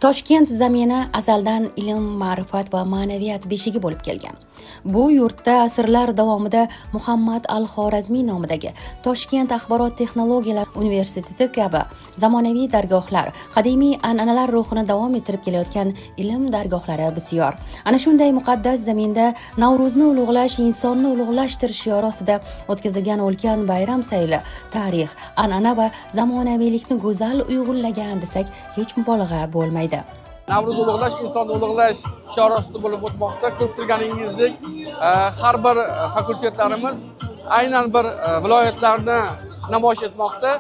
Toshkent zamini azaldan ilm, ma'rifat va ma'naviyat beshigi bo'lib kelgan. Bu yurtda asrlar davomida Muhammad al-Xorazmiy nomidagi Toshkent axborot texnologiyalari universiteti kabi zamonaviy dargohlar, qadimiy an'analar ruhini davom ettirib kelayotgan ilm dargohlari bisyor. Ana shunday muqaddas zaminda Navro'zni ulug'lash, insonni ulug'lashtir shiori ostida o'tkazilgan ulkan bayram sayli tarix, an'ana va zamonaviylikni go'zal uyg'unlagan desak hech mubolag'a bo'lmaydi. Navro'z ulug'lash, insonni ulug'lash shiori ostida bo'lib o'tmoqda. Ko'rib turganingizdek, har bir fakultetlarimiz aynan bir viloyatlarni namoyish etmoqda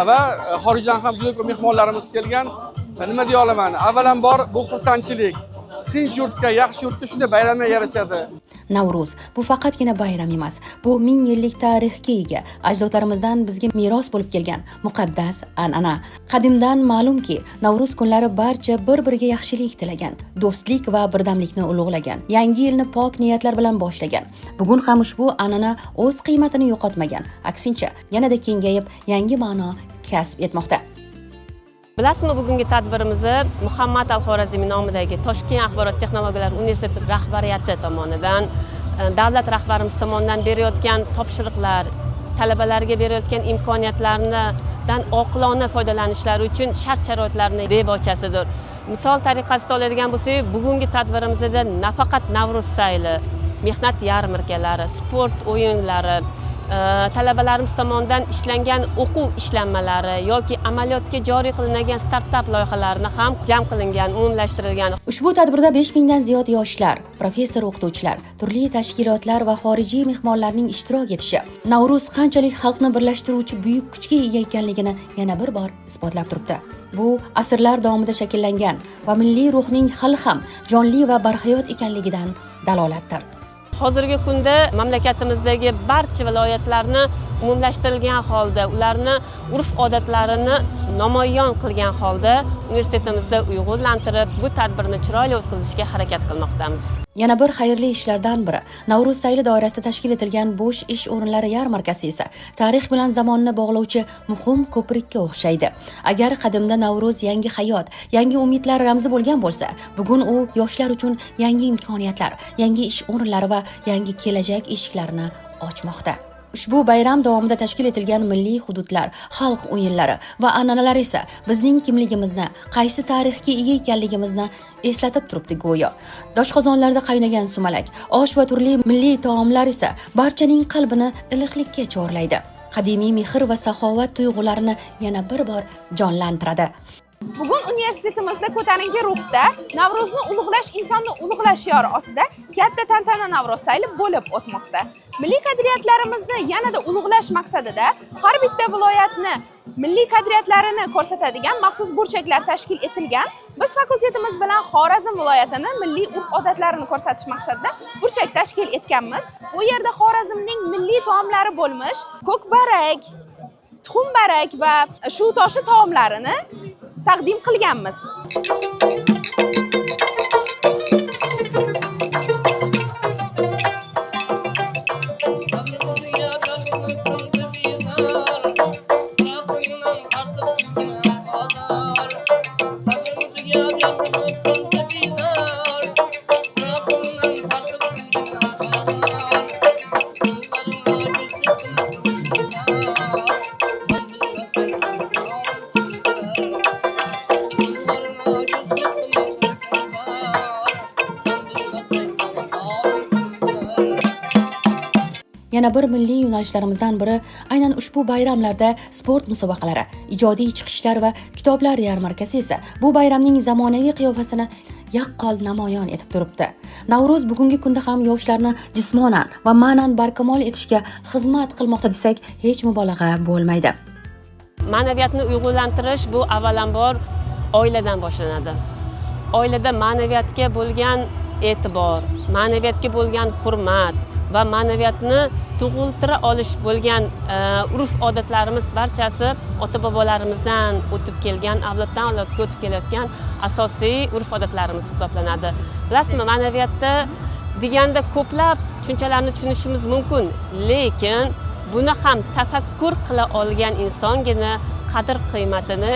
va xorijdan ham juda ko'p mehmonlarimiz kelgan. Nima deya olaman? Avvalambor bu xursandchilik. Tinch yurtga, yaxshi yurtga shunday bayramlar yarashadi. Navro'z bu faqatgina bayram emas, bu 1000 yillik tarixga ega, ajdodlarimizdan bizga meros bo'lib kelgan muqaddas an'ana. Qadimdan ma'lumki, Navro'z kunlari barcha bir-biriga yaxshilik tilagan, do'stlik va birdamlikni ulug'lagan, yangi yilni pok niyatlar bilan boshlagan. Bugun ham ushbu an'ana o'z qiymatini yo'qotmagan, aksincha, yanada kengayib, yangi ma'no kasb etmoqda. Bilasizmi, bugungi tadbirimizni Muhammad al-Xorazmiy nomidagi Toshkent axborot texnologiyalari universiteti rahbariyati tomonidan, davlat rahbarimiz tomonidan berayotgan topshiriqlar, talabalarga berayotgan imkoniyatlardan oqilona foydalanishlari uchun shart-sharoitlarning debochasidir. Misol tariqasida oladigan bo'lsak, bugungi tadbirimizda nafaqat Navro'z sayli, mehnat yarmarkalari, sport o'yinlari, talabalarimiz tomonidan ishlangan o'quv ishlanmalari yoki amaliyotga joriy qilingan startap loyihalarini ham jam qilingan, umumlashtirilgan. Ushbu tadbirda 5000 dan ziyod yoshlar, professor o'qituvchilar, turli tashkilotlar va xorijiy mehmonlarning ishtirok etishi Navro'z qanchalik xalqni birlashtiruvchi buyuk kuchga ega ekanligini yana bir bor isbotlab turibdi. Bu asrlar davomida shakllangan va milliy ruhning hali ham jonli va barhayot ekanligidan dalolatdir. Hozirgi kunda mamlakatimizdagi barcha viloyatlarni umumlashtirilgan holda, ularni urf-odatlarini namoyon qilgan holda universitetimizda uyg'unlantirib, bu tadbirni chiroyli o'tkazishga harakat qilmoqdamiz. Yana bir xayrli ishlardan biri Navro'z sayli doirasida tashkil etilgan bo'sh ish o'rinlari yarmarkasi esa tarix bilan zamonni bog'lovchi muhim ko'prikka o'xshaydi. Agar qadimda Navro'z yangi hayot, yangi umidlar ramzi bo'lgan bo'lsa, bugun u yoshlar uchun yangi imkoniyatlar, yangi ish o'rinlari va yangi kelajak eshiklarini ochmoqda. Ushbu bayram davomida tashkil etilgan milliy hududlar, xalq o'yinlari va an'analar esa bizning kimligimizni, qaysi tarixga ega ekanligimizni eslatib turibdi go'yo. Doshqozonlarda qaynagan sumalak, osh va turli milliy taomlar esa barchaning qalbini iliqlikka chorlaydi. Qadimiy mehr va saxovat tuyg'ularini yana bir bor jonlantiradi. Bugun universitetimizda ko'tarinki ruhda Navro'zni ulug'lash, insonni ulug'lash shiori ostida katta tantana Navro'z sayli bo'lib o'tmoqda. Milliy qadriyatlarimizni yanada ulug'lash maqsadida har bitta viloyatni milliy qadriyatlarini ko'rsatadigan maxsus burchaklar tashkil etilgan. Biz fakultetimiz bilan Xorazm viloyatini milliy urf-odatlarini ko'rsatish maqsadida burchak tashkil etganmiz. Bu yerda Xorazmning milliy taomlari bo'lmish ko'kbarak, tuxumbarak va shu toshi taomlarini taqdim qilganmiz. Yana bir milliy yo'nalishlarimizdan biri aynan ushbu bayramlarda sport musobaqalari, ijodiy chiqishlar va kitoblar yarmarkasi esa bu bayramning zamonaviy qiyofasini yaqqol namoyon etib turibdi. Navro'z bugungi kunda ham yoshlarni jismonan va ma'nan barkamol etishga xizmat qilmoqda desak hech mubolag'a bo'lmaydi. Ma'naviyatni uyg'unlantirish bu avvalambor oiladan boshlanadi. Oilada ma'naviyatga bo'lgan e'tibor, ma'naviyatga bo'lgan hurmat va ma'naviyatni tug'iltira olish bo'lgan urf-odatlarimiz barchasi ota-bobolarimizdan o'tib kelgan, avloddan avlodga o'tib kelayotgan asosiy urf-odatlarimiz hisoblanadi. Bilasizmi, ma'naviyatda deganda ko'plab tushunchalarni tushunishimiz mumkin, lekin buni ham tafakkur qila olgan insongina qadr qiymatini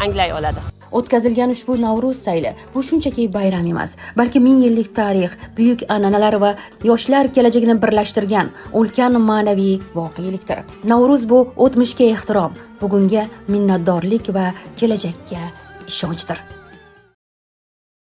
anglay oladi. O'tkazilgan ushbu Navro'z sayli bu shunchaki bayram emas, balki 1000 yillik tarix, buyuk an'analar va yoshlar kelajagini birlashtirgan ulkan ma'naviy voqelikdir. Navro'z bu o'tmishga ehtirom, bugunga minnatdorlik va kelajakka ishonchdir.